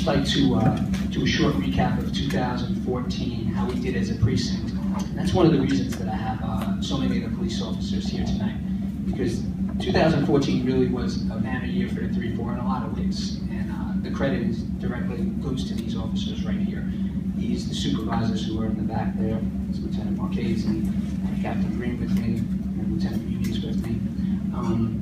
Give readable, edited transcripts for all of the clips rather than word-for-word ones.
just like to do a short recap of 2014, how we did as a precinct. And that's one of the reasons that I have so many of the police officers here tonight, because 2014 really was a banner year for the 3-4 in a lot of ways, and the credit is directly goes to these officers right here. These the supervisors who are in the back there. It's Lieutenant Marquez and Captain Green with me, and Lieutenant Muniz with me.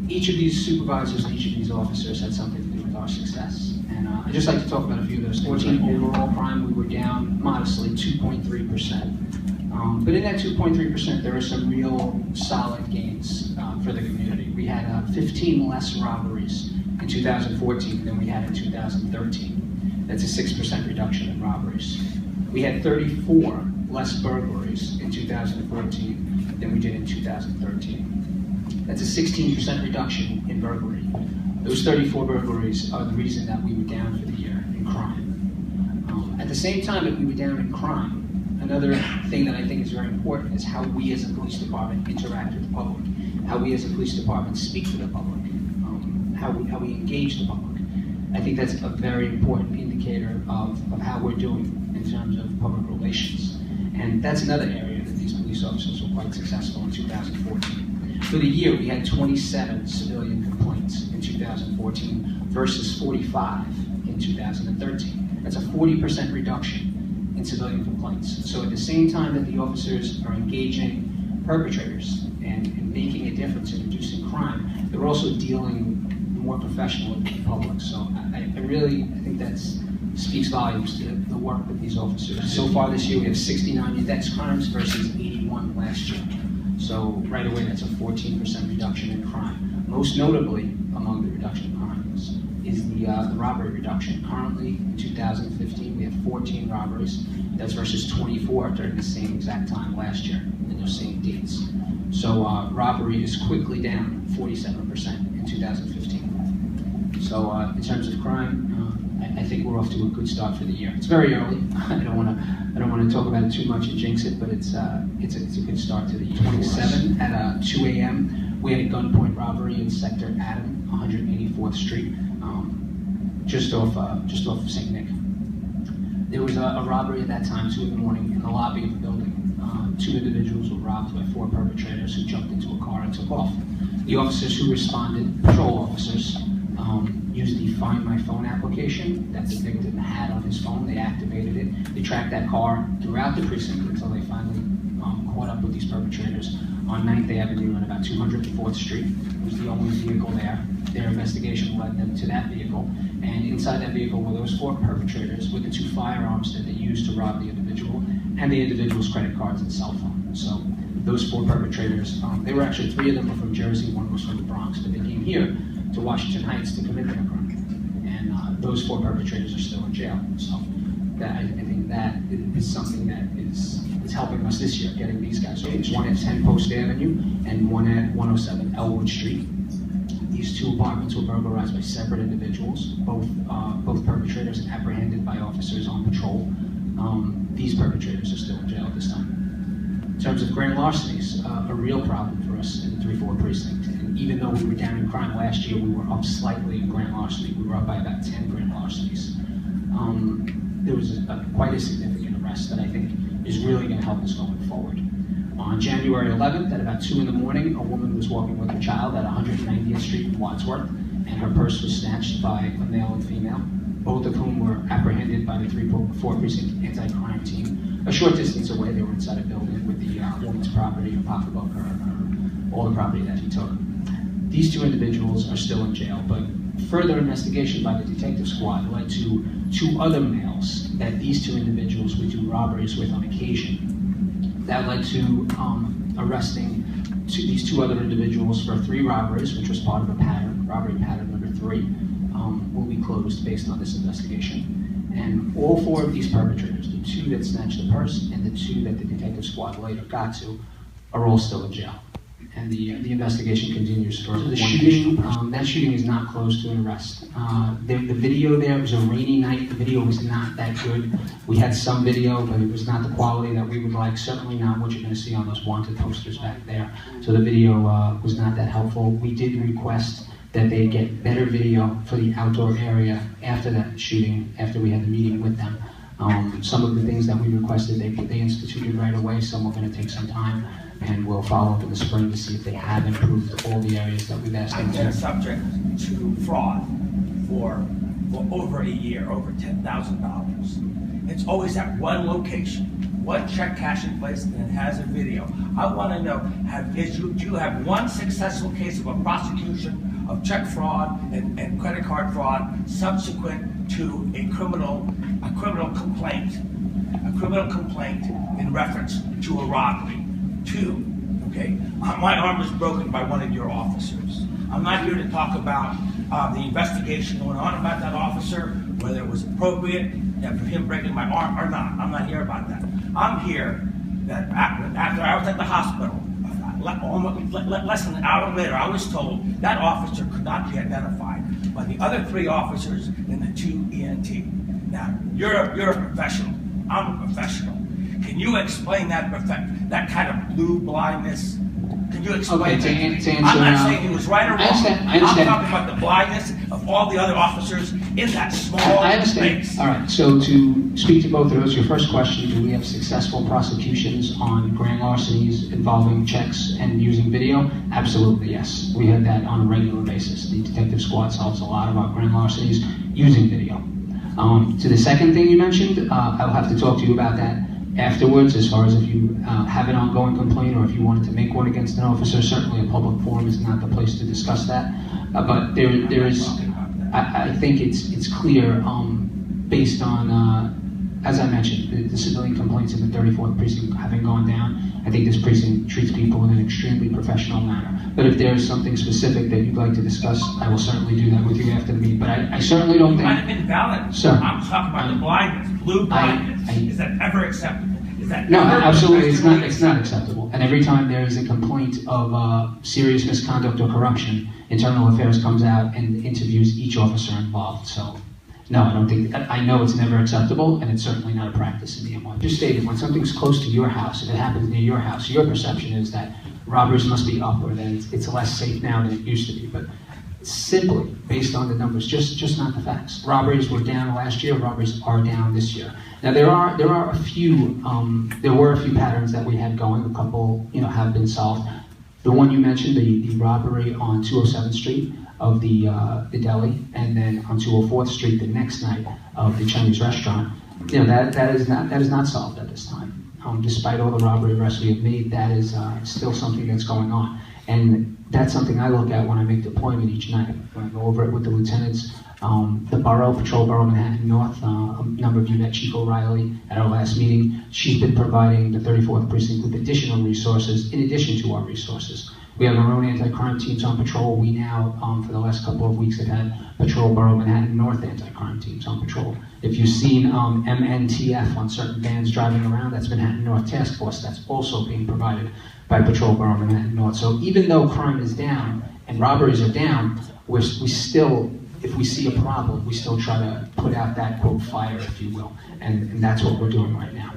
Each of these supervisors and each of these officers had something to do with our success. And I'd just like to talk about a few of those. 14 overall crime, we were down modestly, 2.3%. But in that 2.3%, there are some real solid gains for the community. We had 15 less robberies in 2014 than we had in 2013. That's a 6% reduction in robberies. We had 34 less burglaries in 2014 than we did in 2013. That's a 16% reduction in burglary. Those 34 burglaries are the reason that we were down for the year in crime. At the same time that we were down in crime, another thing that I think is very important is how we as a police department interact with the public, how we as a police department speak to the public, how we engage the public. I think that's a very important indicator of how we're doing in terms of public relations. And that's another area that these police officers were quite successful in 2014. For the year, we had 27 civilian complaints in 2014 versus 45 in 2013. That's a 40% reduction in civilian complaints. So at the same time that the officers are engaging perpetrators and making a difference in reducing crime, they're also dealing more professionally with the public. So I think that speaks volumes to the work of these officers. So far this year, we have 69 index crimes versus 81 last year. So right away, that's a 14% reduction in crime. Most notably, among the reduction in crimes, is the robbery reduction. Currently, in 2015, we have 14 robberies. That's versus 24 during the same exact time last year, in those same dates. So robbery is quickly down 47% in 2015. So in terms of crime, I think we're off to a good start for the year. It's very early. I don't want to talk about it too much and jinx it, but it's a good start to the year. 27 at 2 a.m. we had a gunpoint robbery in Sector Adam, 184th Street, just off St. Nick. There was a robbery at that time, 2 in the morning, in the lobby of the building. 2 individuals were robbed by 4 perpetrators who jumped into a car and took off. The officers who responded, patrol officers, used the Find My Phone application that the victim had on his phone. They activated it. They tracked that car throughout the precinct until they finally caught up with these perpetrators on 9th Avenue and about 204th Street. It was the only vehicle there. Their investigation led them to that vehicle. And inside that vehicle were those 4 perpetrators with the 2 firearms that they used to rob the individual and the individual's credit cards and cell phone. So those 4 perpetrators, they were actually 3 of them were from Jersey, 1 was from the Bronx, but they came here to Washington Heights to commit their crime. And those 4 perpetrators are still in jail. So I think that is something that is helping us this year, getting these guys. So there's 1 at 10 Post Avenue and 1 at 107 Elwood Street. These 2 apartments were burglarized by separate individuals, both perpetrators apprehended by officers on patrol. These perpetrators are still in jail at this time. In terms of grand larcenies, a real problem for us in the 34th Precinct. And even though we were down in crime last year, we were up slightly in grand larceny. We were up by about 10 grand larcenies. There was quite a significant arrest that I think is really going to help us going forward. On January 11th, at about 2 in the morning, a woman was walking with her child at 190th Street in Wadsworth, and her purse was snatched by a male and female, both of whom were apprehended by the 34th Precinct anti-crime team. A short distance away, they were inside a building with the woman's property, her pocketbook, all the property that he took. These 2 individuals are still in jail, but further investigation by the detective squad led to 2 other males that these 2 individuals would do robberies with on occasion. That led to arresting these 2 other individuals for 3 robberies, which was part of a pattern. Robbery pattern number 3 will be closed based on this investigation. And all 4 of these perpetrators, the 2 that snatched the purse and the 2 that the detective squad later got to, are all still in jail. And the investigation continues for the shooting. That shooting is not close to an arrest. The video there, it was a rainy night. The video was not that good. We had some video, but it was not the quality that we would like. Certainly not what you're going to see on those wanted posters back there. So the video was not that helpful. We did request that they get better video for the outdoor area after that shooting, after we had the meeting with them. Some of the things that we requested, they instituted right away. Some are going to take some time, and we'll follow up in the spring to see if they have improved all the areas that we've asked them I've to. been subject to fraud for over a year, over $10,000. It's always at one location, one check cashing place, and it has a video. I want to know, do you have one successful case of a prosecution of check fraud and credit card fraud subsequent to a criminal complaint in reference to a robbery? 2, okay, my arm was broken by one of your officers. I'm not here to talk about the investigation going on about that officer, whether it was appropriate for him breaking my arm or not. I'm not here about that. I'm here that after I was at the hospital, less than an hour later, I was told that officer could not be identified by the other 3 officers in the 2 ENT. Now, you're a professional. I'm a professional. Can you explain that kind of blue blindness? Can you explain to answer, I'm not saying he was right or wrong. I understand. I'm talking about the blindness of all the other officers in that small I understand. space. All right, so to speak to both of those, your first question, do we have successful prosecutions on grand larcenies involving checks and using video? Absolutely, yes. We have that on a regular basis. The detective squad solves a lot of our grand larcenies using video. To the second thing you mentioned, I'll have to talk to you about that afterwards, as far as if you have an ongoing complaint or if you wanted to make one against an officer. Certainly a public forum is not the place to discuss that. But there is, I think it's clear, based on, as I mentioned, the civilian complaints in the 34th Precinct having gone down. I think this precinct treats people in an extremely professional manner. But if there is something specific that you'd like to discuss, I will certainly do that with you after the meeting. But I certainly don't think... It might have been valid. Sir, I'm talking about the blindness, blue blindness. Is that ever acceptable? No, absolutely, it's not acceptable. And every time there is a complaint of serious misconduct or corruption, Internal Affairs comes out and interviews each officer involved. So, no, I don't think, I know it's never acceptable, and it's certainly not a practice in the M1. Just stated, when something's close to your house, if it happens near your house, your perception is that robberies must be up, or that it's less safe now than it used to be. But simply, based on the numbers, just not the facts. Robberies were down last year, robberies are down this year. Now there were a few patterns that we had going. A couple, have been solved. The one you mentioned, the robbery on 207th Street of the deli, and then on 204th Street the next night of the Chinese restaurant. That is not solved at this time. Despite all the robbery arrests we have made, that is still something that's going on. And that's something I look at when I make deployment each night. When I go over it with the lieutenants, the Patrol Borough Manhattan North, a number of you met Chief O'Reilly at our last meeting. She's been providing the 34th Precinct with additional resources in addition to our resources. We have our own anti-crime teams on patrol. We now, for the last couple of weeks, have had Patrol Borough Manhattan North anti-crime teams on patrol. If you've seen MNTF on certain vans driving around, that's Manhattan North Task Force. That's also being provided by Patrol Borough Manhattan North. So even though crime is down and robberies are down, we still, if we see a problem, we still try to put out that, quote, fire, if you will. And that's what we're doing right now.